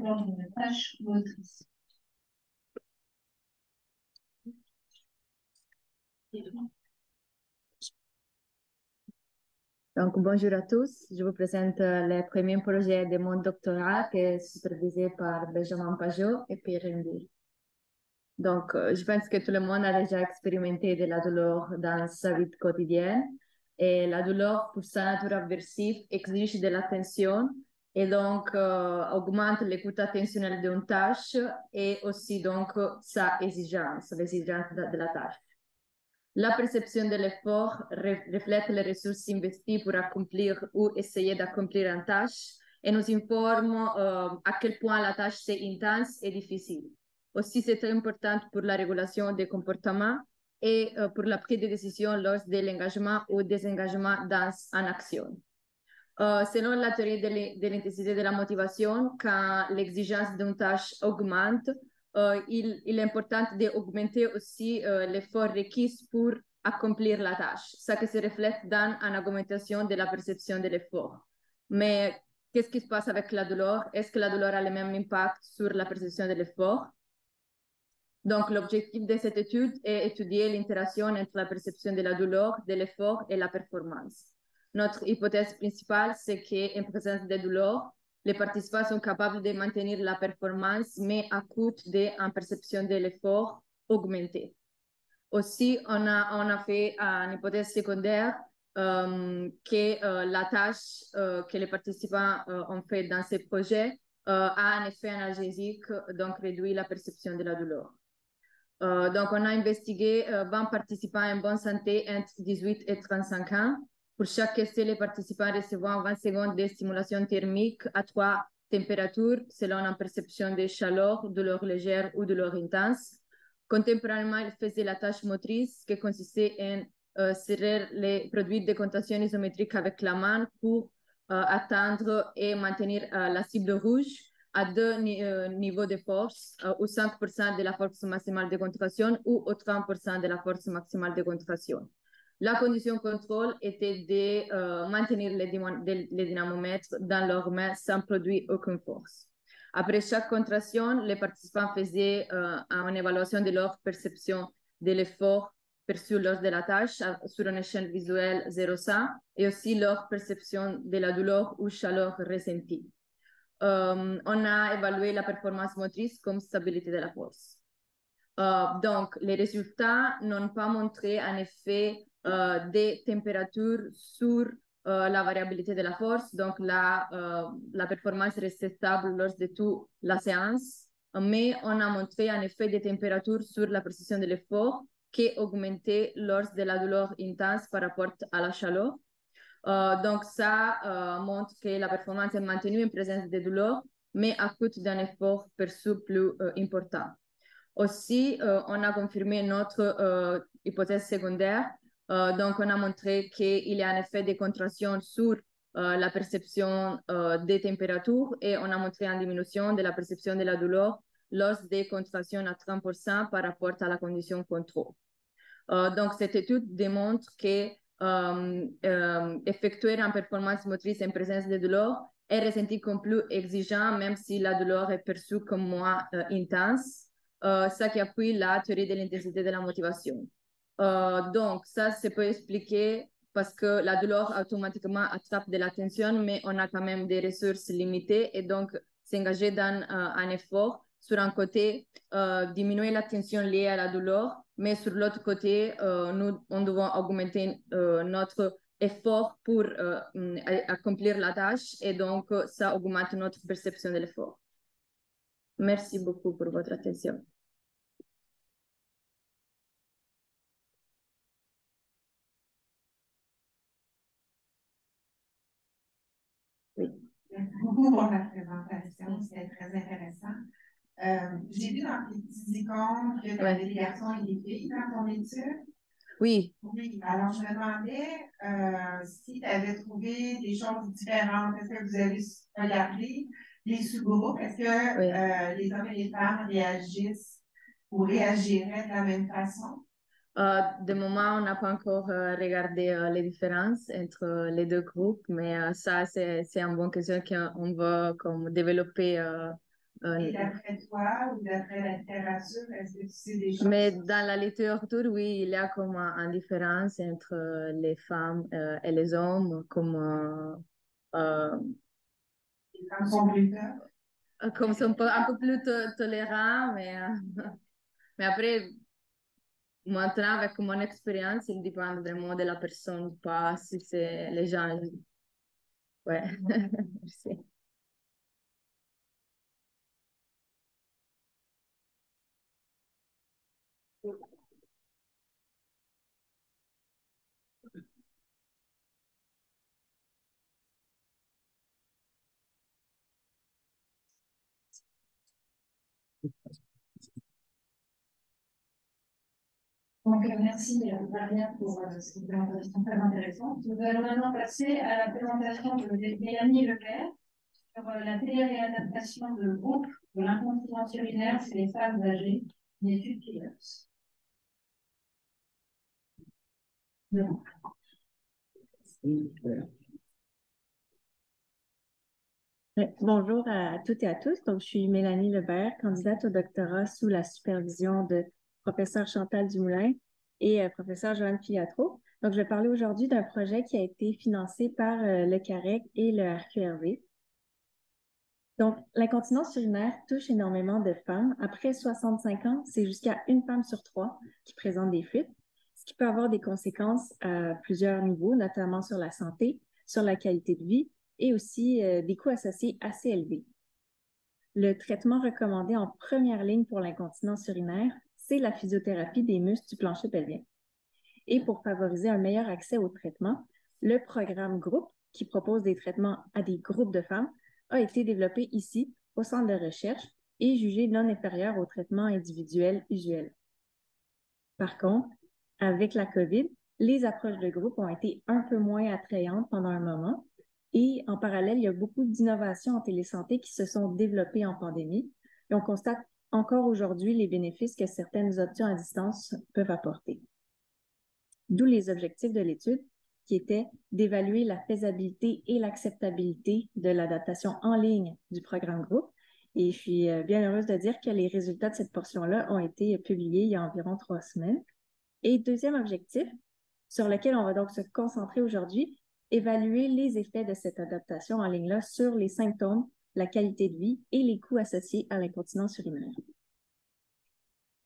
lors d'une tâche motrice. Donc, bonjour à tous. Je vous présente le premier projet de mon doctorat qui est supervisé par Benjamin Pajot et Pierre Rendy. Donc, je pense que tout le monde a déjà expérimenté de la douleur dans sa vie quotidienne. Et la douleur, pour sa nature aversive, exige de l'attention et donc augmente l'écoute attentionnelle d'une tâche et aussi donc sa exigence, l'exigence de la tâche. La perception de l'effort reflète les ressources investies pour accomplir ou essayer d'accomplir une tâche et nous informe à quel point la tâche c'est intense et difficile. Aussi, c'est très important pour la régulation des comportements et pour la prise de décision lors de l'engagement ou désengagement dans une action. Selon la théorie de l'intensité de la motivation, quand l'exigence d'une tâche augmente, il est important d'augmenter aussi l'effort requis pour accomplir la tâche, ce qui se reflète dans une augmentation de la perception de l'effort. Mais qu'est-ce qui se passe avec la douleur? Est-ce que la douleur a le même impact sur la perception de l'effort? Donc, l'objectif de cette étude est d'étudier l'interaction entre la perception de la douleur, de l'effort et la performance. Notre hypothèse principale, c'est qu'en présence de douleur, les participants sont capables de maintenir la performance, mais à coût d'une perception de l'effort augmentée. Aussi, on a fait une hypothèse secondaire que la tâche que les participants ont fait dans ces projets a un effet analgésique, donc réduit la perception de la douleur. Donc, on a investigué 20 participants en bonne santé entre 18 et 35 ans. Pour chaque essai, les participants recevant 20 secondes de stimulation thermique à 3 températures selon une perception de chaleur, douleur légère ou douleur intense. Contemporanément, ils faisaient la tâche motrice qui consistait en serrer les produits de contraction isométrique avec la main pour atteindre et maintenir la cible rouge à deux niveaux de force, ou 5% de la force maximale de contraction ou au 30% de la force maximale de contraction. La condition contrôle était de maintenir les dynamomètres dans leurs mains sans produire aucune force. Après chaque contraction, les participants faisaient une évaluation de leur perception de l'effort perçu lors de la tâche sur une échelle visuelle 0-100 et aussi leur perception de la douleur ou chaleur ressentie. On a évalué la performance motrice comme stabilité de la force. Donc, les résultats n'ont pas montré un effet des températures sur la variabilité de la force. Donc, la performance restait stable lors de toute la séance, mais on a montré un effet des températures sur la précision de l'effort qui augmentait lors de la douleur intense par rapport à la chaleur. Donc, ça montre que la performance est maintenue en présence de douleur, mais à coût d'un effort perçu plus important. Aussi, on a confirmé notre hypothèse secondaire. Donc, on a montré qu'il y a un effet de contraction sur la perception des températures et on a montré une diminution de la perception de la douleur lors des contractions à 30% par rapport à la condition contrôle. Donc, cette étude démontre que effectuer une performance motrice en présence de douleur est ressenti comme plus exigeant, même si la douleur est perçue comme moins intense, ça qui appuie la théorie de l'intensité de la motivation. Donc, ça peut expliquer parce que la douleur automatiquement attrape de l'attention, mais on a quand même des ressources limitées et donc s'engager dans un effort sur un côté, diminuer la tension liée à la douleur, mais sur l'autre côté, on doit augmenter notre effort pour accomplir la tâche et donc ça augmente notre perception de l'effort. Merci beaucoup pour votre attention. Oui. Merci beaucoup pour la présentation, c'était très intéressant. J'ai vu dans tes petits icônes que tu avais des garçons et des filles dans ton étude. Oui. Oui, alors je me demandais si tu avais trouvé des choses différentes. Est-ce que vous avez regardé les sous-groupes? Est-ce que les hommes et les femmes réagissent ou réagiraient de la même façon? De moment, on n'a pas encore regardé les différences entre les deux groupes, mais ça, c'est une bonne question qu'on va comme, développer Et d'après toi ou d'après la littérature, est-ce que tu sais des choses? Mais dans la littérature, oui, il y a comme une différence entre les femmes et les hommes, Les femmes sont plus comme sont un peu plus tolérants, mais après, maintenant, avec mon expérience, il dépend vraiment de la personne ou pas, si c'est les gens. Ouais, merci. Donc, merci Maria pour cette présentation très intéressante. Nous allons maintenant passer à la présentation de Mélanie Lebert sur la téléréadaptation de groupe de l'incontinence urinaire chez les femmes âgées, une étude pilote. Bonjour à toutes et à tous. Donc, je suis Mélanie Lebert, candidate au doctorat sous la supervision de professeur Chantal Dumoulin et professeur Joanne Piatro. Donc, je vais parler aujourd'hui d'un projet qui a été financé par le CAREC et le RQRV. Donc, l'incontinence urinaire touche énormément de femmes. Après 65 ans, c'est jusqu'à une femme sur trois qui présente des fuites, ce qui peut avoir des conséquences à plusieurs niveaux, notamment sur la santé, sur la qualité de vie et aussi des coûts associés assez élevés. Le traitement recommandé en première ligne pour l'incontinence urinaire, c'est la physiothérapie des muscles du plancher pelvien. Et pour favoriser un meilleur accès au traitement, le programme groupe, qui propose des traitements à des groupes de femmes, a été développé ici, au centre de recherche, et jugé non inférieur au traitement individuel usuel. Par contre, avec la COVID, les approches de groupe ont été un peu moins attrayantes pendant un moment, et en parallèle, il y a beaucoup d'innovations en télésanté qui se sont développées en pandémie, et on constate encore aujourd'hui les bénéfices que certaines options à distance peuvent apporter. D'où les objectifs de l'étude, qui étaient d'évaluer la faisabilité et l'acceptabilité de l'adaptation en ligne du programme groupe. Et je suis bien heureuse de dire que les résultats de cette portion-là ont été publiés il y a environ 3 semaines. Et deuxième objectif, sur lequel on va donc se concentrer aujourd'hui, évaluer les effets de cette adaptation en ligne-là sur les symptômes, la qualité de vie et les coûts associés à l'incontinence urinaire.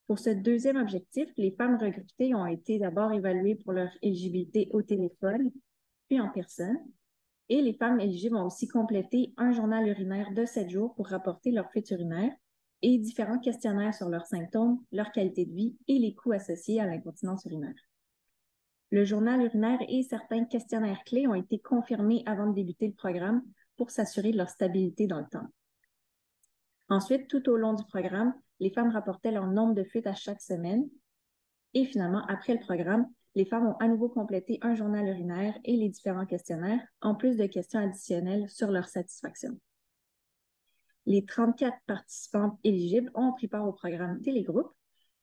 Pour ce deuxième objectif, les femmes recrutées ont été d'abord évaluées pour leur éligibilité au téléphone, puis en personne. Et les femmes éligibles ont aussi complété un journal urinaire de 7 jours pour rapporter leur fuite urinaire et différents questionnaires sur leurs symptômes, leur qualité de vie et les coûts associés à l'incontinence urinaire. Le journal urinaire et certains questionnaires clés ont été confirmés avant de débuter le programme pour s'assurer de leur stabilité dans le temps. Ensuite, tout au long du programme, les femmes rapportaient leur nombre de fuites à chaque semaine. Et finalement, après le programme, les femmes ont à nouveau complété un journal urinaire et les différents questionnaires, en plus de questions additionnelles sur leur satisfaction. Les 34 participantes éligibles ont pris part au programme Télégroupe,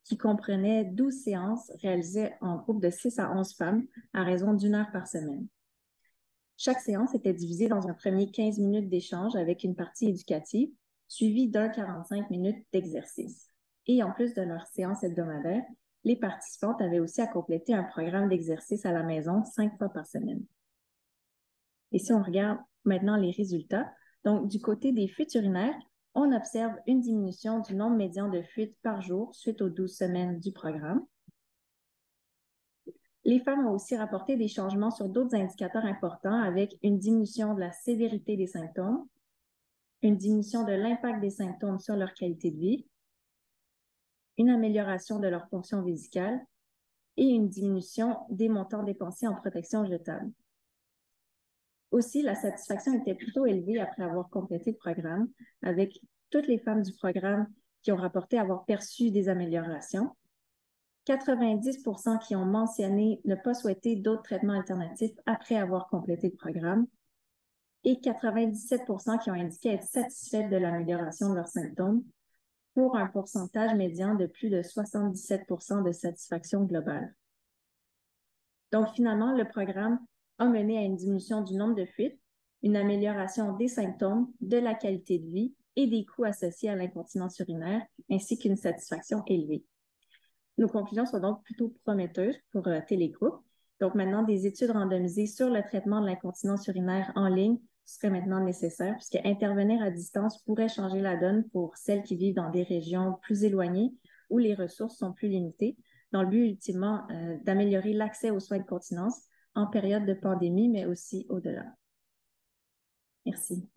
qui comprenait 12 séances réalisées en groupe de 6 à 11 femmes à raison d'1 heure par semaine. Chaque séance était divisée dans un premier 15 minutes d'échange avec une partie éducative, suivie d'un 45 minutes d'exercice. Et en plus de leur séance hebdomadaire, les participantes avaient aussi à compléter un programme d'exercice à la maison 5 fois par semaine. Et si on regarde maintenant les résultats, donc du côté des fuites urinaires, on observe une diminution du nombre médian de fuites par jour suite aux 12 semaines du programme. Les femmes ont aussi rapporté des changements sur d'autres indicateurs importants avec une diminution de la sévérité des symptômes, une diminution de l'impact des symptômes sur leur qualité de vie, une amélioration de leur fonction vésicale et une diminution des montants dépensés en protection jetable. Aussi, la satisfaction était plutôt élevée après avoir complété le programme, avec toutes les femmes du programme qui ont rapporté avoir perçu des améliorations, 90% qui ont mentionné ne pas souhaiter d'autres traitements alternatifs après avoir complété le programme et 97% qui ont indiqué être satisfaites de l'amélioration de leurs symptômes pour un pourcentage médian de plus de 77% de satisfaction globale. Donc, finalement, le programme a mené à une diminution du nombre de fuites, une amélioration des symptômes, de la qualité de vie et des coûts associés à l'incontinence urinaire, ainsi qu'une satisfaction élevée. Nos conclusions sont donc plutôt prometteuses pour Télégroupe. Donc maintenant, des études randomisées sur le traitement de l'incontinence urinaire en ligne seraient maintenant nécessaires, puisque intervenir à distance pourrait changer la donne pour celles qui vivent dans des régions plus éloignées où les ressources sont plus limitées, dans le but ultimement d'améliorer l'accès aux soins de continence en période de pandémie, mais aussi au-delà. Merci.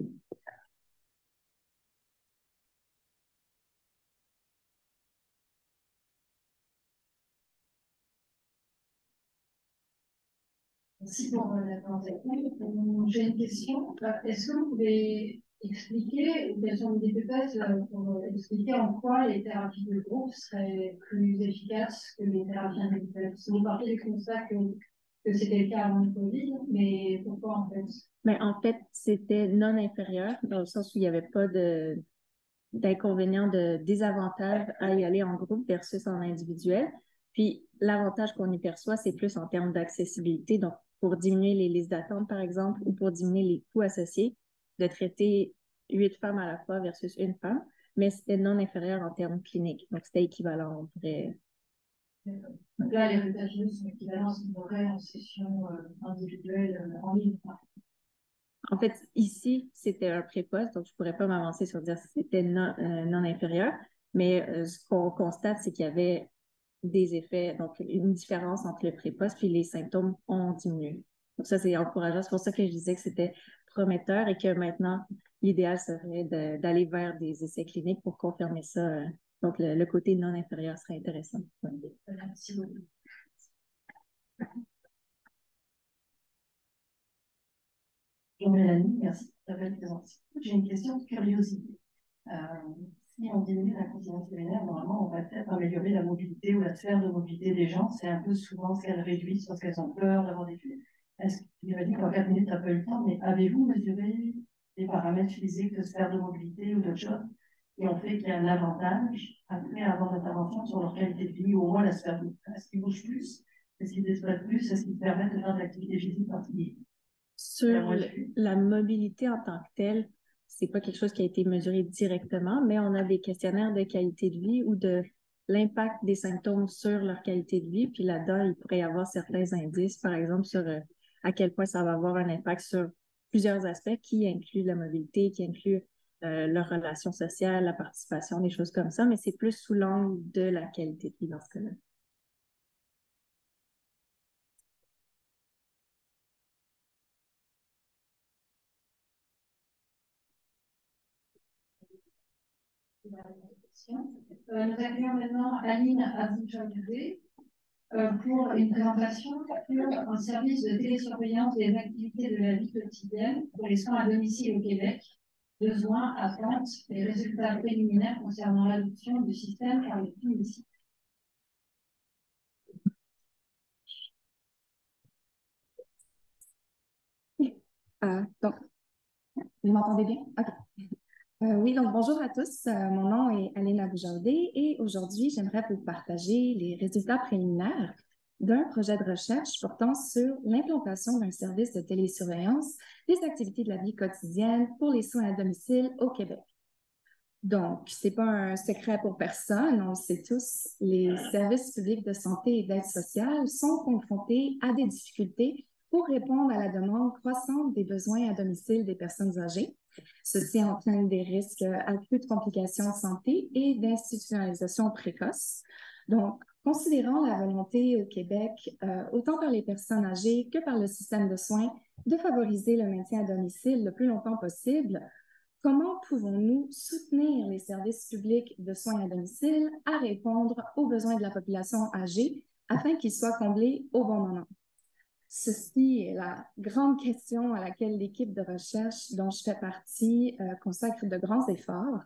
Merci pour la présentation. J'ai une question. Est-ce que vous pouvez expliquer, ou quelles sont les hypothèses pour expliquer en quoi les thérapies de groupe seraient plus efficaces que les thérapies individuelles? Parce que vous partez du constat que c'était le cas avant le Covid, mais pourquoi en fait? Mais en fait, c'était non inférieur, dans le sens où il n'y avait pas d'inconvénients, de désavantages à y aller en groupe versus en individuel. Puis, l'avantage qu'on y perçoit, c'est plus en termes d'accessibilité. Donc, pour diminuer les listes d'attente, par exemple, ou pour diminuer les coûts associés, de traiter 8 femmes à la fois versus une femme, mais c'était non inférieur en termes cliniques. Donc, c'était équivalent, on pourrait. Donc là, les résultats cliniques sont équivalents à ce qu'on aurait en session individuelle en ligne. En fait, ici, c'était un préposte, donc je ne pourrais pas m'avancer sur dire si c'était non inférieur, mais ce qu'on constate, c'est qu'il y avait des effets, donc une différence entre le préposte puis les symptômes ont diminué. Donc ça, c'est encourageant. C'est pour ça que je disais que c'était prometteur et que maintenant, l'idéal serait d'aller vers des essais cliniques pour confirmer ça. Donc, le côté non inférieur serait intéressant. Merci beaucoup. Bonjour Mélanie, merci pour ta belle présentation. J'ai une question de curiosité. Si on diminue l'incontinence urinaire, normalement, on va peut-être améliorer la mobilité ou la sphère de mobilité des gens. C'est un peu souvent ce qu'elles réduisent parce qu'elles ont peur d'avoir des fuites. Est-ce que tu m'as dit qu'en 4 minutes, tu n'as pas eu le temps, mais avez-vous mesuré les paramètres physiques de sphère de mobilité ou d'autres choses qui ont fait qu'il y a un avantage après avoir l'intervention sur leur qualité de vie ou au moins la sphère de mobilité? Est-ce qu'ils bougent plus? Est-ce qu'ils desplacent plus? Est-ce qu'ils permettent de faire de l'activité physique particulière? Sur la mobilité en tant que telle, c'est pas quelque chose qui a été mesuré directement, mais on a des questionnaires de qualité de vie ou de l'impact des symptômes sur leur qualité de vie. Puis là-dedans, il pourrait y avoir certains indices, par exemple, sur à quel point ça va avoir un impact sur plusieurs aspects qui incluent la mobilité, qui incluent leur relation sociale, la participation, des choses comme ça, mais c'est plus sous l'angle de la qualité de vie dans ce cas-là. Nous accueillons maintenant Aline Aboujaoudé pour une présentation sur un service de télésurveillance des activités de la vie quotidienne pour les soins à domicile au Québec, besoins, attentes et résultats préliminaires concernant l'adoption du système par les cliniciens. Donc, vous m'entendez bien? OK. Oui, donc bonjour à tous. Mon nom est Aline Aboujaoudé et aujourd'hui, j'aimerais vous partager les résultats préliminaires d'un projet de recherche portant sur l'implantation d'un service de télésurveillance des activités de la vie quotidienne pour les soins à domicile au Québec. Donc, ce n'est pas un secret pour personne, on le sait tous, les services publics de santé et d'aide sociale sont confrontés à des difficultés pour répondre à la demande croissante des besoins à domicile des personnes âgées. Ceci entraîne des risques accrus de complications de santé et d'institutionnalisation précoce. Donc, considérant la volonté au Québec, autant par les personnes âgées que par le système de soins, de favoriser le maintien à domicile le plus longtemps possible, comment pouvons-nous soutenir les services publics de soins à domicile à répondre aux besoins de la population âgée afin qu'ils soient comblés au bon moment? Ceci est la grande question à laquelle l'équipe de recherche dont je fais partie consacre de grands efforts.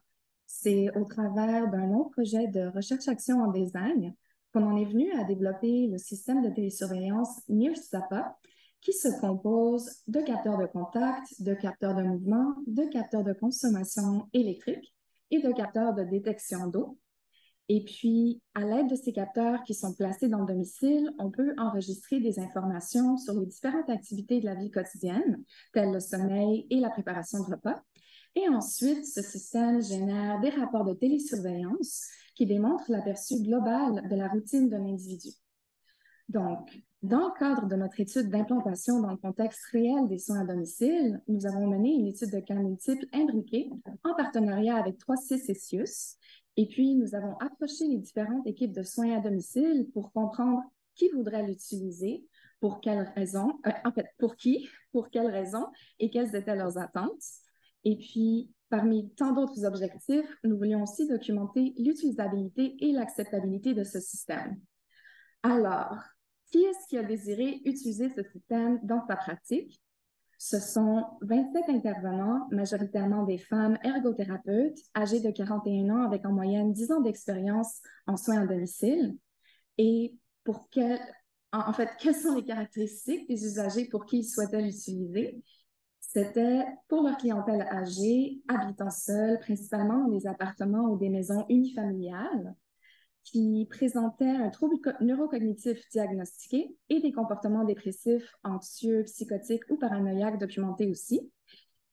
C'est au travers d'un long projet de recherche-action en design qu'on en est venu à développer le système de télésurveillance NIRSAPA, qui se compose de capteurs de contact, de capteurs de mouvement, de capteurs de consommation électrique et de capteurs de détection d'eau. Et puis, à l'aide de ces capteurs qui sont placés dans le domicile, on peut enregistrer des informations sur les différentes activités de la vie quotidienne, telles le sommeil et la préparation de repas, Et ensuite, ce système génère des rapports de télésurveillance qui démontrent l'aperçu global de la routine d'un individu. Donc, dans le cadre de notre étude d'implantation dans le contexte réel des soins à domicile, nous avons mené une étude de cas multiples imbriquée en partenariat avec 3C Cesius. Et puis, nous avons approché les différentes équipes de soins à domicile pour comprendre qui voudrait l'utiliser, pour quelles raisons, pour qui, pour quelles raisons et quelles étaient leurs attentes. Et puis, parmi tant d'autres objectifs, nous voulions aussi documenter l'utilisabilité et l'acceptabilité de ce système. Alors, qui est-ce qui a désiré utiliser ce système dans sa pratique? Ce sont 27 intervenants, majoritairement des femmes ergothérapeutes, âgées de 41 ans avec en moyenne 10 ans d'expérience en soins à domicile. Et en fait, quelles sont les caractéristiques des usagers pour qui ils souhaitaient l'utiliser? C'était pour leur clientèle âgée, habitant seule, principalement dans des appartements ou des maisons unifamiliales, qui présentaient un trouble neurocognitif diagnostiqué et des comportements dépressifs, anxieux, psychotiques ou paranoïaques documentés aussi.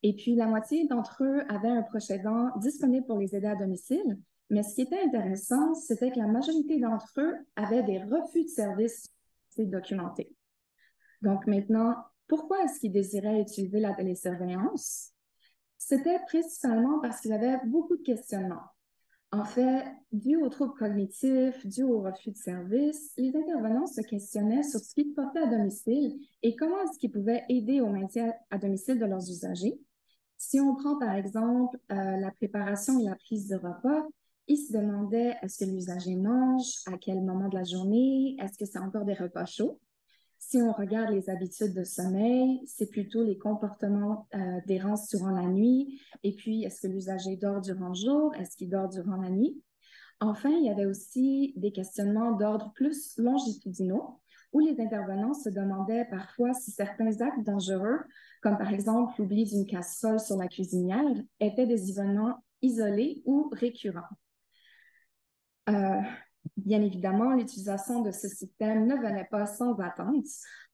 Et puis, la moitié d'entre eux avaient un proche aidant disponible pour les aider à domicile. Mais ce qui était intéressant, c'était que la majorité d'entre eux avaient des refus de services documentés. Donc maintenant, pourquoi est-ce qu'ils désiraient utiliser la télésurveillance? C'était principalement parce qu'ils avaient beaucoup de questionnements. En fait, dû aux troubles cognitifs, dû au refus de service, les intervenants se questionnaient sur ce qu'ils portaient à domicile et comment est-ce qu'ils pouvaient aider au maintien à domicile de leurs usagers. Si on prend par exemple la préparation et la prise de repas, ils se demandaient est-ce que l'usager mange, à quel moment de la journée, est-ce que c'est encore des repas chauds. Si on regarde les habitudes de sommeil, c'est plutôt les comportements d'errance durant la nuit. Et puis, est-ce que l'usager dort durant le jour? Est-ce qu'il dort durant la nuit? Enfin, il y avait aussi des questionnements d'ordre plus longitudinaux, où les intervenants se demandaient parfois si certains actes dangereux, comme par exemple l'oubli d'une casserole sur la cuisinière, étaient des événements isolés ou récurrents. Bien évidemment, l'utilisation de ce système ne venait pas sans attente.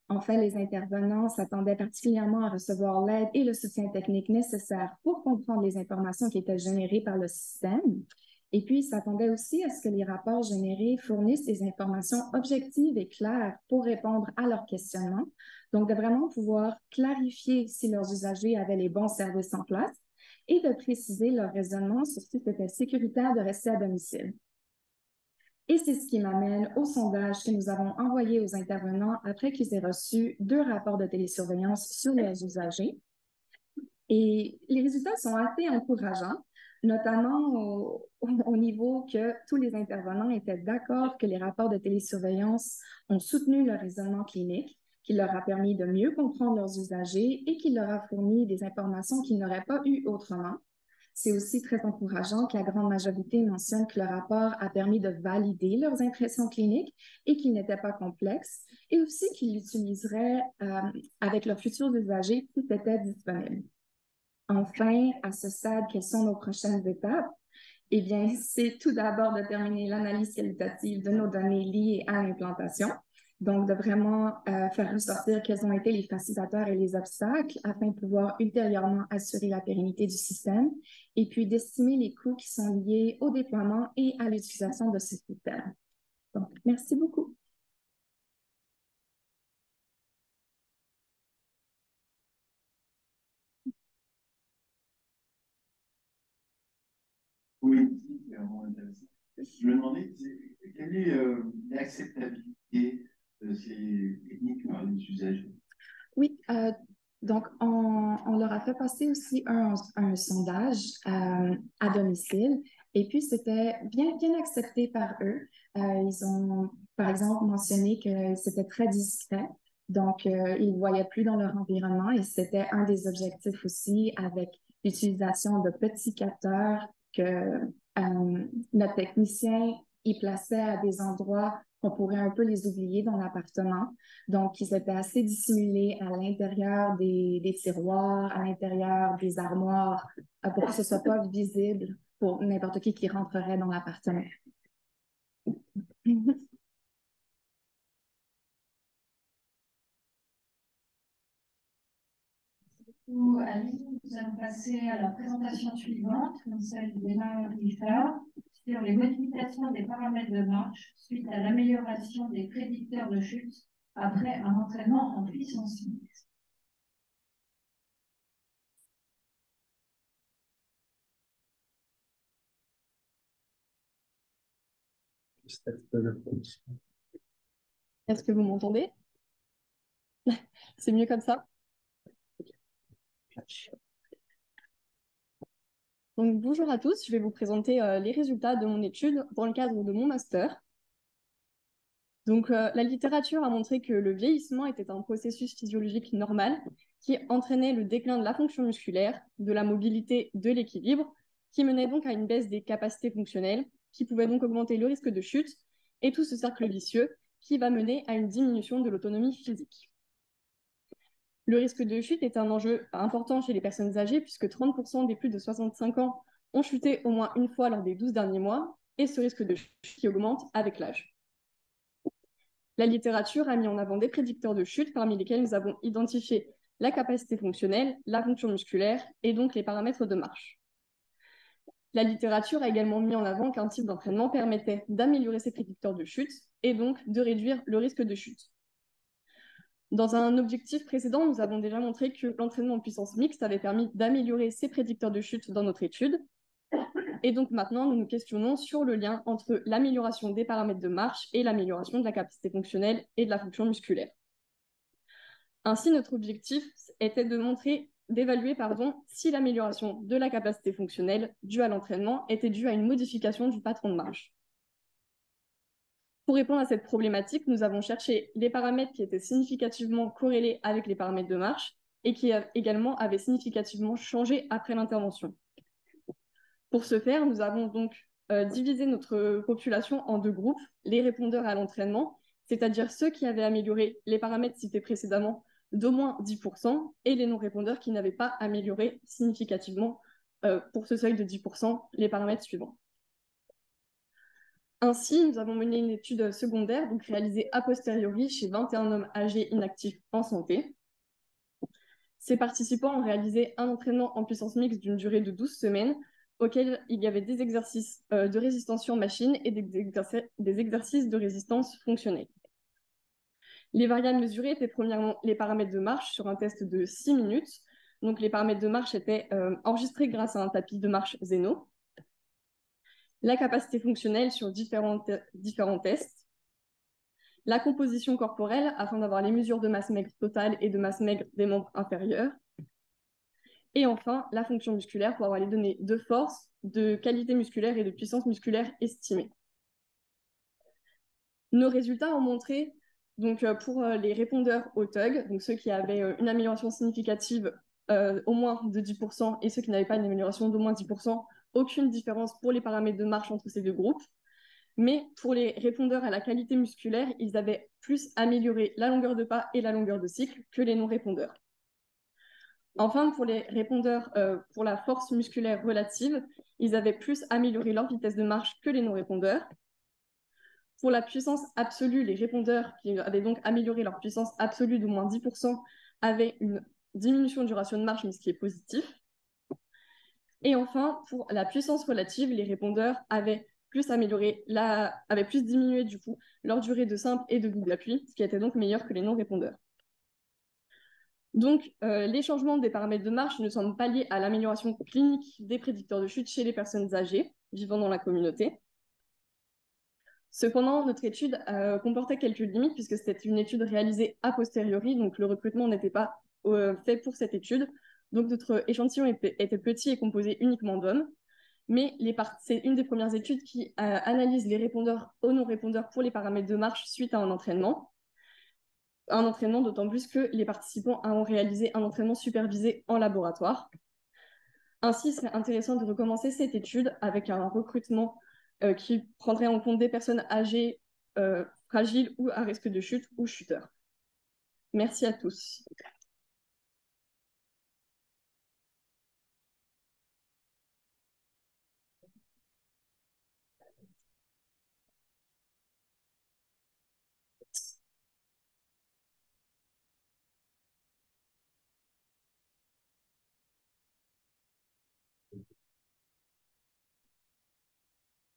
En fait, les intervenants s'attendaient particulièrement à recevoir l'aide et le soutien technique nécessaire pour comprendre les informations qui étaient générées par le système. Et puis, ils s'attendaient aussi à ce que les rapports générés fournissent des informations objectives et claires pour répondre à leurs questionnements. Donc, de vraiment pouvoir clarifier si leurs usagers avaient les bons services en place et de préciser leur raisonnement sur si c'était sécuritaire de rester à domicile. Et c'est ce qui m'amène au sondage que nous avons envoyé aux intervenants après qu'ils aient reçu 2 rapports de télésurveillance sur les usagers. Et les résultats sont assez encourageants, notamment au niveau que tous les intervenants étaient d'accord que les rapports de télésurveillance ont soutenu leur raisonnement clinique, qui leur a permis de mieux comprendre leurs usagers et qui leur a fourni des informations qu'ils n'auraient pas eues autrement. C'est aussi très encourageant que la grande majorité mentionne que le rapport a permis de valider leurs impressions cliniques et qu'il n'était pas complexe, et aussi qu'ils l'utiliseraient avec leurs futurs usagers si c'était disponible. Enfin, à ce stade, quelles sont nos prochaines étapes? Eh bien, c'est tout d'abord de terminer l'analyse qualitative de nos données liées à l'implantation. Donc, de vraiment faire ressortir quels ont été les facilitateurs et les obstacles afin de pouvoir ultérieurement assurer la pérennité du système et puis d'estimer les coûts qui sont liés au déploiement et à l'utilisation de ce système. Donc, merci beaucoup. Oui, c'est vraiment intéressant. Je me demandais quelle est l'acceptabilité de ces techniques par les usagers? Oui, donc on leur a fait passer aussi un sondage à domicile et puis c'était bien accepté par eux. Ils ont, par exemple, mentionné que c'était très discret, donc ils ne voyaient plus dans leur environnement et c'était un des objectifs aussi avec l'utilisation de petits capteurs que notre technicien y plaçait à des endroits qu'on pourrait un peu les oublier dans l'appartement. Donc, ils étaient assez dissimulés à l'intérieur des tiroirs, à l'intérieur des armoires, pour que ce ne soit pas visible pour n'importe qui rentrerait dans l'appartement. Alice, nous allons passer à la présentation suivante, comme celle d'Emma Richard, sur les modifications des paramètres de marche suite à l'amélioration des prédicteurs de chute après un entraînement en puissance mixte. Est-ce que vous m'entendez? C'est mieux comme ça? Donc, bonjour à tous, je vais vous présenter les résultats de mon étude dans le cadre de mon master. Donc, la littérature a montré que le vieillissement était un processus physiologique normal qui entraînait le déclin de la fonction musculaire, de la mobilité, de l'équilibre, qui menait donc à une baisse des capacités fonctionnelles, qui pouvait donc augmenter le risque de chute, et tout ce cercle vicieux qui va mener à une diminution de l'autonomie physique. Le risque de chute est un enjeu important chez les personnes âgées, puisque 30% des plus de 65 ans ont chuté au moins une fois lors des 12 derniers mois, et ce risque de chute qui augmente avec l'âge. La littérature a mis en avant des prédicteurs de chute, parmi lesquels nous avons identifié la capacité fonctionnelle, la fonction musculaire et donc les paramètres de marche. La littérature a également mis en avant qu'un type d'entraînement permettait d'améliorer ces prédicteurs de chute et donc de réduire le risque de chute. Dans un objectif précédent, nous avons déjà montré que l'entraînement en puissance mixte avait permis d'améliorer ces prédicteurs de chute dans notre étude. Et donc maintenant, nous nous questionnons sur le lien entre l'amélioration des paramètres de marche et l'amélioration de la capacité fonctionnelle et de la fonction musculaire. Ainsi, notre objectif était d'évaluer si l'amélioration de la capacité fonctionnelle due à l'entraînement était due à une modification du patron de marche. Pour répondre à cette problématique, nous avons cherché les paramètres qui étaient significativement corrélés avec les paramètres de marche et qui également avaient significativement changé après l'intervention. Pour ce faire, nous avons donc divisé notre population en deux groupes, les répondeurs à l'entraînement, c'est-à-dire ceux qui avaient amélioré les paramètres cités précédemment d'au moins 10%, et les non-répondeurs qui n'avaient pas amélioré significativement pour ce seuil de 10% les paramètres suivants. Ainsi, nous avons mené une étude secondaire, donc réalisée a posteriori chez 21 hommes âgés inactifs en santé. Ces participants ont réalisé un entraînement en puissance mixte d'une durée de 12 semaines, auquel il y avait des exercices de résistance sur machine et des exercices de résistance fonctionnelle. Les variables mesurées étaient premièrement les paramètres de marche sur un test de 6 minutes. Donc les paramètres de marche étaient enregistrés grâce à un tapis de marche Zeno. La capacité fonctionnelle sur différents tests. La composition corporelle afin d'avoir les mesures de masse maigre totale et de masse maigre des membres inférieurs. Et enfin, la fonction musculaire pour avoir les données de force, de qualité musculaire et de puissance musculaire estimées. Nos résultats ont montré, donc, pour les répondeurs au TUG, donc ceux qui avaient une amélioration significative au moins de 10% et ceux qui n'avaient pas une amélioration d'au moins 10%, aucune différence pour les paramètres de marche entre ces deux groupes. Mais pour les répondeurs à la qualité musculaire, ils avaient plus amélioré la longueur de pas et la longueur de cycle que les non-répondeurs. Enfin, pour les répondeurs pour la force musculaire relative, ils avaient plus amélioré leur vitesse de marche que les non-répondeurs. Pour la puissance absolue, les répondeurs qui avaient donc amélioré leur puissance absolue d'au moins 10% avaient une diminution du ratio de marche, mais ce qui est positif. Et enfin, pour la puissance relative, les répondeurs avaient plus diminué du coup leur durée de simple et de double appui, ce qui était donc meilleur que les non-répondeurs. Donc, les changements des paramètres de marche ne sont pas liés à l'amélioration clinique des prédicteurs de chute chez les personnes âgées vivant dans la communauté. Cependant, notre étude comportait quelques limites puisque c'était une étude réalisée a posteriori, donc le recrutement n'était pas fait pour cette étude. Donc, notre échantillon était petit et composé uniquement d'hommes. Mais c'est une des premières études qui analyse les répondeurs aux non-répondeurs pour les paramètres de marche suite à un entraînement. Un entraînement d'autant plus que les participants ont réalisé un entraînement supervisé en laboratoire. Ainsi, il serait intéressant de recommencer cette étude avec un recrutement qui prendrait en compte des personnes âgées, fragiles ou à risque de chute ou chuteurs. Merci à tous.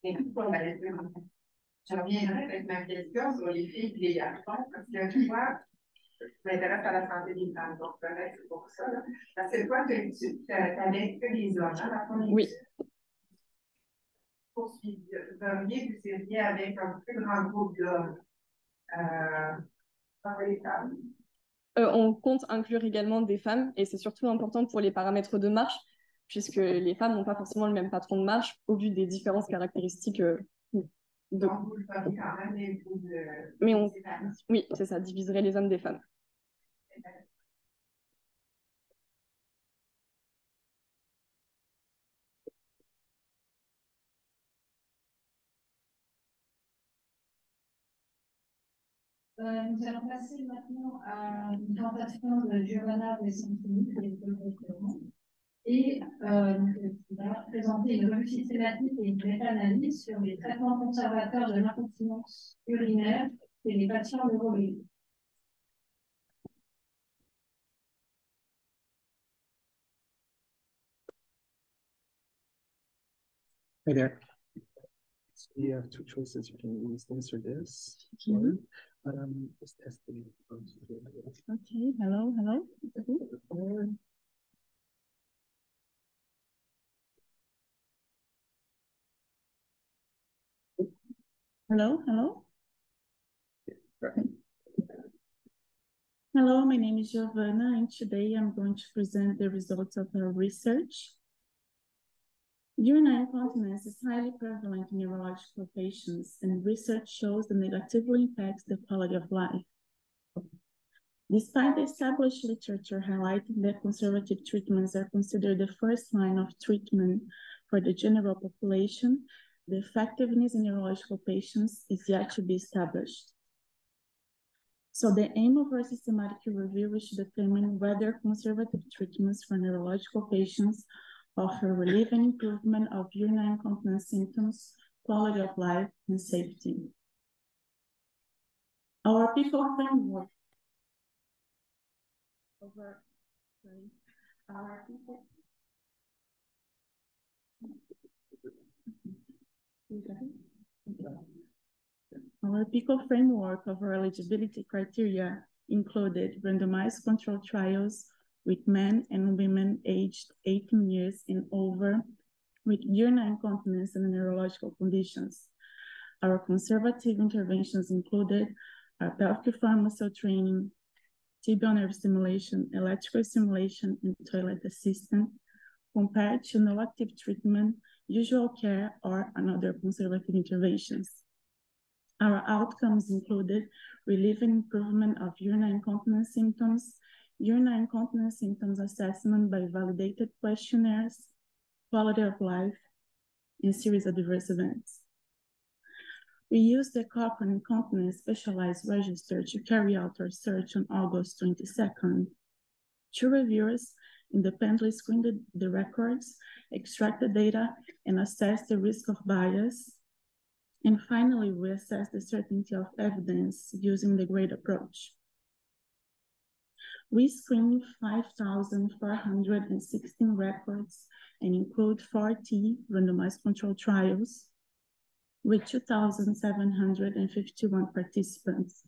Merci pour la lecture. Je reviendrai avec ma question sur les filles et les garçons, parce que moi, je m'intéresse à la santé des femmes, donc peut-être c'est pour ça. Là. Parce que toi, tu n'avais que des hommes, hein, dans ton étude. Oui. Poursuivriez, vous seriez avec un plus grand groupe d'hommes dans les femmes. On compte inclure également des femmes, et c'est surtout important pour les paramètres de marche, puisque les femmes n'ont pas forcément le même patron de marche au vu des différentes caractéristiques. Donc, vous le feriez quand même, mais vous Mais oui, c'est ça, diviserait les hommes des femmes. Nous allons passer maintenant à une présentation de Giovanna Vesantini, et qui va présenter une revue systématique et une méta-analyse sur les traitements conservateurs de l'incontinence urinaire chez les patients neurologiques. Hey there. So you have two choices. You can use this or this. Or, just test the. Okay. Hello. Hello. Hello, my name is Giovanna, and today I'm going to present the results of our research. Urinary incontinence is highly prevalent in neurological patients, and research shows that negatively impacts the quality of life. Despite the established literature highlighting that conservative treatments are considered the first line of treatment for the general population, the effectiveness in neurological patients is yet to be established. So the aim of our systematic review is to determine whether conservative treatments for neurological patients offer relief and improvement of urinary incontinence symptoms, quality of life, and safety. Our people framework Our PICO framework of our eligibility criteria included randomized controlled trials with men and women aged 18 years and over with urinary incontinence and neurological conditions. Our conservative interventions included our pelvic floor muscle training, tibial nerve stimulation, electrical stimulation, and toilet assistance, compared to no active treatment, usual care, or another conservative interventions. Our outcomes included relief and improvement of urinary incontinence symptoms, urinary incontinence symptoms assessment by validated questionnaires, quality of life, and serious adverse events. We used the Cochrane Incontinence Specialized Register to carry out our search on August 22nd. Two reviewers independently screened the records, extracted data, and assessed the risk of bias. And finally, we assessed the certainty of evidence using the GRADE approach. We screened 5,416 records and include 40 randomized controlled trials with 2,751 participants.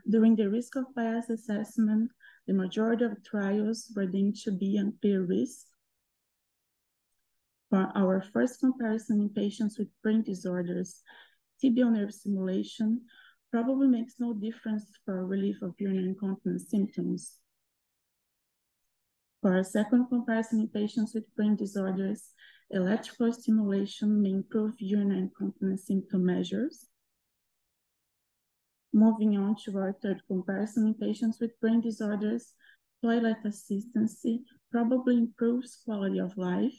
During the risk of bias assessment, the majority of trials were deemed to be unclear risk. For our first comparison in patients with brain disorders, tibial nerve stimulation probably makes no difference for relief of urinary incontinence symptoms. For our second comparison in patients with brain disorders, electrical stimulation may improve urinary incontinence symptom measures. Moving on to our third comparison in patients with brain disorders, toilet assistance probably improves quality of life.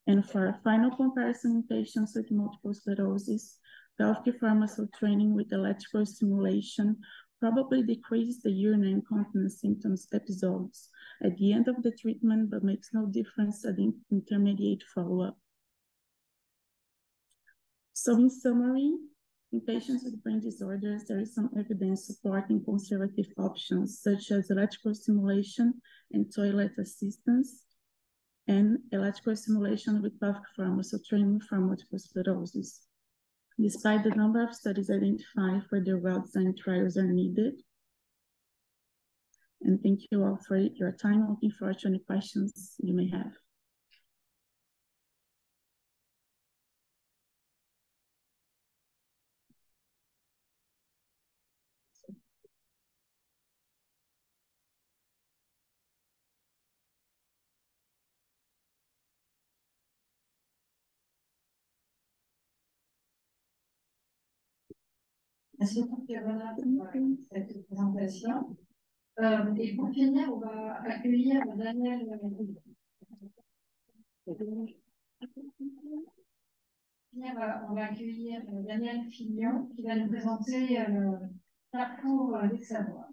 And for our final comparison in patients with multiple sclerosis, pelvic floor muscle training with electrical stimulation probably decreases the urinary incontinence symptoms episodes at the end of the treatment, but makes no difference at the intermediate follow-up. So in summary, in patients with brain disorders, there is some evidence supporting conservative options such as electrical stimulation and toilet assistance. and electrical stimulation with palfoform for multiple sclerosis. Despite the number of studies identified, further well-designed trials are needed. And thank you all for your time. Looking forward to any questions you may have. Merci beaucoup, Fiona, pour cette présentation. Et pour finir, on va accueillir Daniel. On va accueillir Daniel Fillon qui va nous présenter le parcours des savoirs.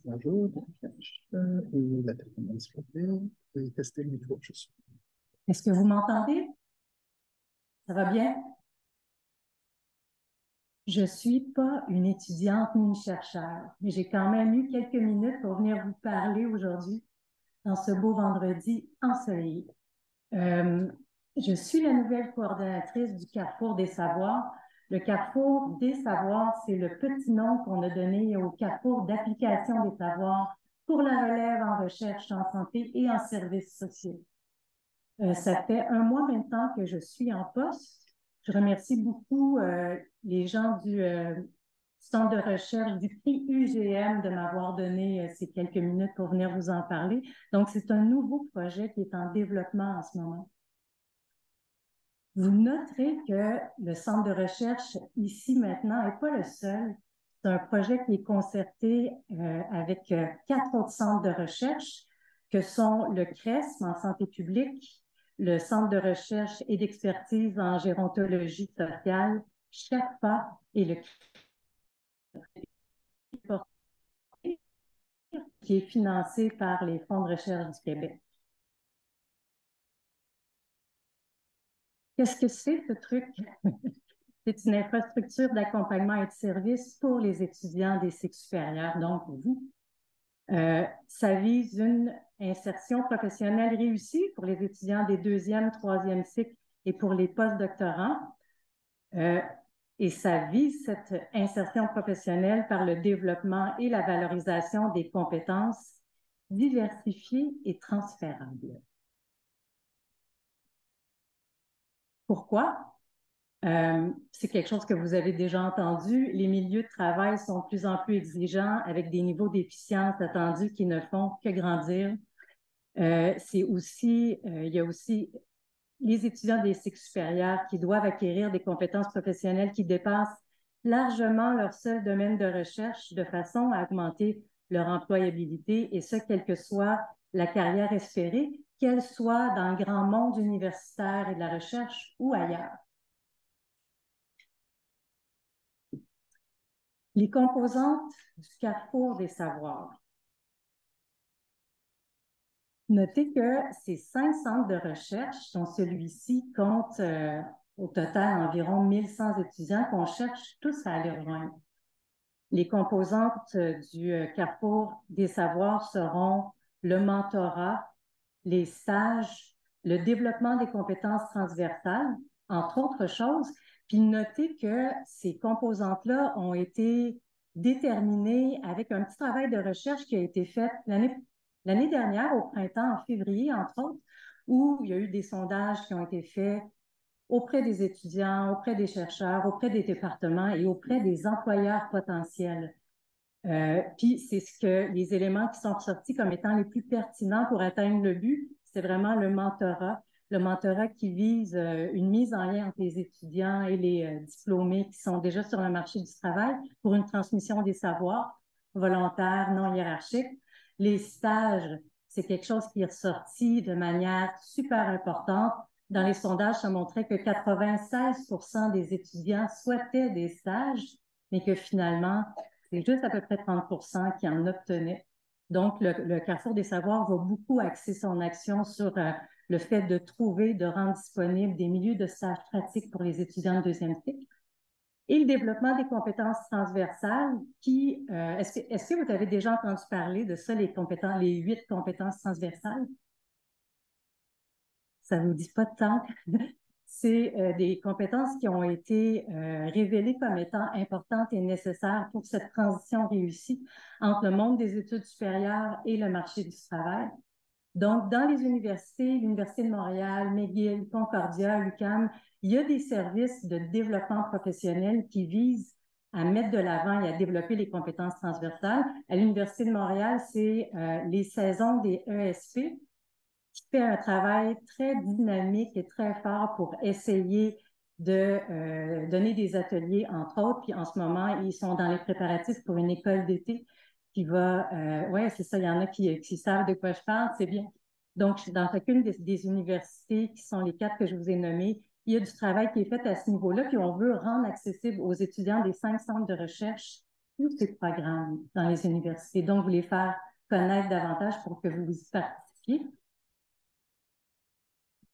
Bonjour, et la télécommande s'il vous plaît. Veuillez tester le micro, je suis. Est-ce que vous m'entendez? Ça va bien? Je ne suis pas une étudiante ni une chercheure, mais j'ai quand même eu quelques minutes pour venir vous parler aujourd'hui, dans ce beau vendredi ensoleillé. Je suis la nouvelle coordonnatrice du Carrefour des Savoirs. Le Carrefour des Savoirs, c'est le petit nom qu'on a donné au Carrefour d'application des savoirs pour la relève en recherche en santé et en services sociaux. Ça fait un mois maintenant que je suis en poste. Je remercie beaucoup les gens du centre de recherche du prix UGM de m'avoir donné ces quelques minutes pour venir vous en parler. Donc, c'est un nouveau projet qui est en développement en ce moment. Vous noterez que le centre de recherche ici maintenant n'est pas le seul. C'est un projet qui est concerté avec 4 autres centres de recherche que sont le CRESM en santé publique, le Centre de recherche et d'expertise en gérontologie sociale, SHERPA et le qui est financé par les fonds de recherche du Québec. Qu'est-ce que c'est ce truc? C'est une infrastructure d'accompagnement et de service pour les étudiants des cycles supérieurs, donc vous. Ça vise une insertion professionnelle réussie pour les étudiants des 2e, 3e cycles et pour les postdoctorants. Et ça vise cette insertion professionnelle par le développement et la valorisation des compétences diversifiées et transférables. Pourquoi? C'est quelque chose que vous avez déjà entendu. Les milieux de travail sont de plus en plus exigeants avec des niveaux d'efficience attendus qui ne font que grandir. Il y a aussi les étudiants des cycles supérieurs qui doivent acquérir des compétences professionnelles qui dépassent largement leur seul domaine de recherche de façon à augmenter leur employabilité et ce, quelle que soit la carrière espérée, qu'elle soit dans le grand monde universitaire et de la recherche ou ailleurs. Les composantes du Carrefour des savoirs. Notez que ces 5 centres de recherche, dont celui-ci compte au total environ 1100 étudiants qu'on cherche tous à aller rejoindre. Les composantes du Carrefour des savoirs seront le mentorat, les stages, le développement des compétences transversales, entre autres choses. Puis notez que ces composantes-là ont été déterminées avec un petit travail de recherche qui a été fait l'année dernière, au printemps, en février, entre autres, où il y a eu des sondages qui ont été faits auprès des étudiants, auprès des chercheurs, auprès des départements et auprès des employeurs potentiels. Puis c'est les éléments qui sont ressortis comme étant les plus pertinents pour atteindre le but, c'est vraiment le mentorat qui vise une mise en lien entre les étudiants et les diplômés qui sont déjà sur le marché du travail pour une transmission des savoirs volontaires, non hiérarchiques. Les stages, c'est quelque chose qui est ressorti de manière super importante. Dans les sondages, ça montrait que 96% des étudiants souhaitaient des stages, mais que finalement, c'est juste à peu près 30% qui en obtenaient. Donc, le Carrefour des savoirs va beaucoup axer son action sur le fait de trouver, de rendre disponibles des milieux de stage pratiques pour les étudiants de 2e cycle. et le développement des compétences transversales qui, est-ce que vous avez déjà entendu parler de ça, les 8 compétences transversales? Ça ne vous dit pas de temps? C'est des compétences qui ont été révélées comme étant importantes et nécessaires pour cette transition réussie entre le monde des études supérieures et le marché du travail. Donc, dans les universités, l'Université de Montréal, McGill, Concordia, l'UQAM, il y a des services de développement professionnel qui visent à mettre de l'avant et à développer les compétences transversales. À l'Université de Montréal, c'est les saisons des ESP, qui fait un travail très dynamique et très fort pour essayer de donner des ateliers, entre autres. Puis en ce moment, ils sont dans les préparatifs pour une école d'été qui va... ouais, c'est ça, il y en a qui savent de quoi je parle, c'est bien. Donc, dans chacune des universités qui sont les 4 que je vous ai nommées, il y a du travail qui est fait à ce niveau-là, puis on veut rendre accessible aux étudiants des 5 centres de recherche tous ces programmes dans les universités. Donc, vous les faire connaître davantage pour que vous y participiez.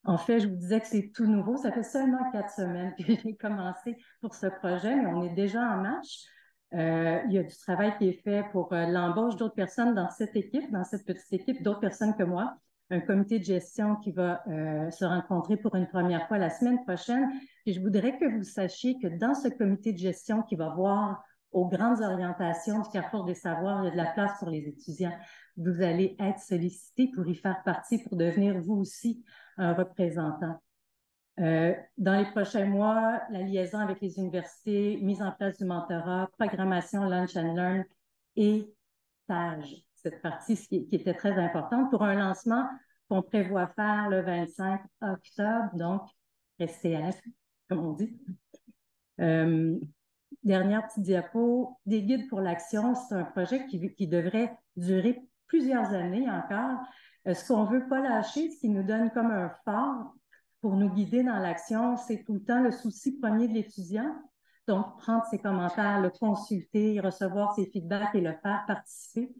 En fait, je vous disais que c'est tout nouveau. Ça fait seulement 4 semaines que j'ai commencé pour ce projet, mais on est déjà en marche. Il y a du travail qui est fait pour l'embauche d'autres personnes dans cette équipe, dans cette petite équipe, d'autres personnes que moi. Un comité de gestion qui va se rencontrer pour une première fois la semaine prochaine. Et je voudrais que vous sachiez que dans ce comité de gestion qui va voir aux grandes orientations du Carrefour des savoirs, il y a de la place pour les étudiants. Vous allez être sollicités pour y faire partie, pour devenir vous aussi un représentant. Dans les prochains mois, la liaison avec les universités, mise en place du mentorat, programmation Lunch and Learn et stage. Cette partie qui était très importante pour un lancement qu'on prévoit faire le 25 octobre, donc restez à l'affût, comme on dit. Dernière petite diapo, des guides pour l'action, c'est un projet qui devrait durer plusieurs années encore. Ce qu'on ne veut pas lâcher, ce qui nous donne comme un phare pour nous guider dans l'action, c'est tout le temps le souci premier de l'étudiant. Donc, prendre ses commentaires, le consulter, recevoir ses feedbacks et le faire participer.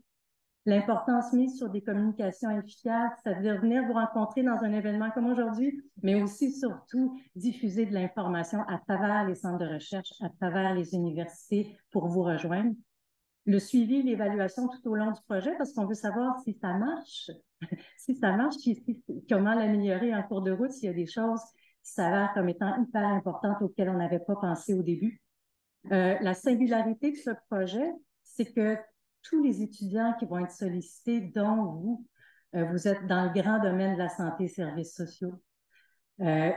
L'importance mise sur des communications efficaces, c'est-à-dire venir vous rencontrer dans un événement comme aujourd'hui, mais aussi, surtout, diffuser de l'information à travers les centres de recherche, à travers les universités pour vous rejoindre. Le suivi, l'évaluation tout au long du projet, parce qu'on veut savoir si ça marche, si ça marche, comment l'améliorer en cours de route, s'il y a des choses qui s'avèrent comme étant hyper importantes auxquelles on n'avait pas pensé au début. La singularité de ce projet, c'est que tous les étudiants qui vont être sollicités, dont vous, vous êtes dans le grand domaine de la santé et services sociaux.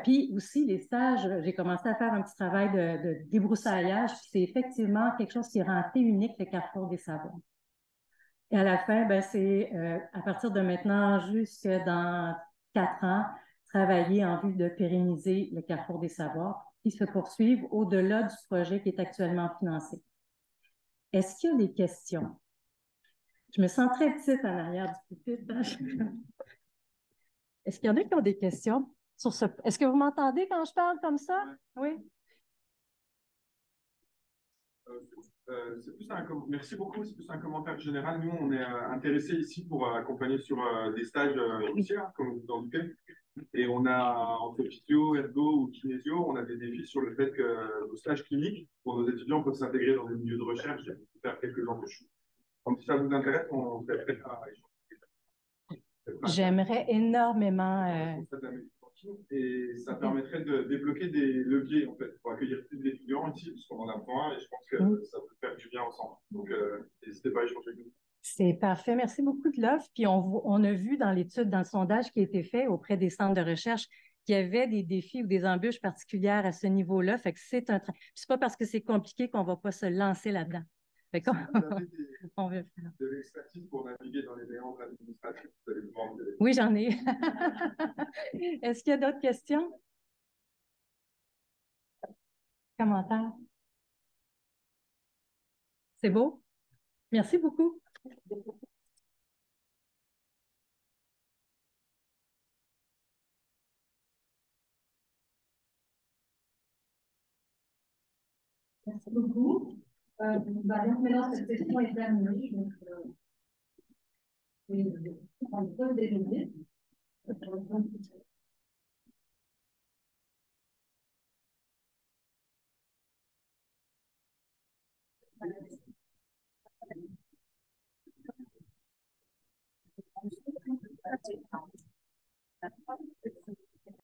Puis aussi, les stages, j'ai commencé à faire un petit travail de débroussaillage, puis c'est effectivement quelque chose qui rend assez unique le Carrefour des savoirs. Et à la fin, ben, c'est à partir de maintenant, jusque dans 4 ans, travailler en vue de pérenniser le Carrefour des savoirs qui se poursuivent au-delà du projet qui est actuellement financé. Est-ce qu'il y a des questions? Je me sens très petite en arrière du pupitre. Est-ce qu'il y en a qui ont des questions sur ce... Est-ce que vous m'entendez quand je parle comme ça? Oui? Merci beaucoup, c'est plus un commentaire général. Nous, on est intéressés ici pour accompagner sur des stages initiaux, comme vous en doutez. Et on a, entre physio, ergo ou kinésio, on a des défis sur le fait que nos stages cliniques, pour nos étudiants, peuvent s'intégrer dans des milieux de recherche et faire quelques embauches. Donc, si ça vous intéresse, on serait prêt à échanger. J'aimerais énormément... Et ça permettrait de débloquer des leviers, en fait, pour accueillir plus d'étudiants ici, parce qu'on en a besoin, et je pense que ça peut faire du bien ensemble. Donc, n'hésitez pas à échanger avec nous. C'est parfait. Merci beaucoup de l'offre. Puis on a vu dans l'étude, dans le sondage qui a été fait auprès des centres de recherche, qu'il y avait des défis ou des embûches particulières à ce niveau-là. Fait que c'est un... c'est pas parce que c'est compliqué qu'on va pas se lancer là-dedans. Fait qu'on on veut faire. De l'expertise pour naviguer dans les méandres administratifs, vous allez pouvoir me dire. Oui, j'en ai. Est-ce qu'il y a d'autres questions? Commentaires? C'est beau? Merci beaucoup. Merci beaucoup. Donc maintenant, cette session est terminée. Donc, on peut déjeuner.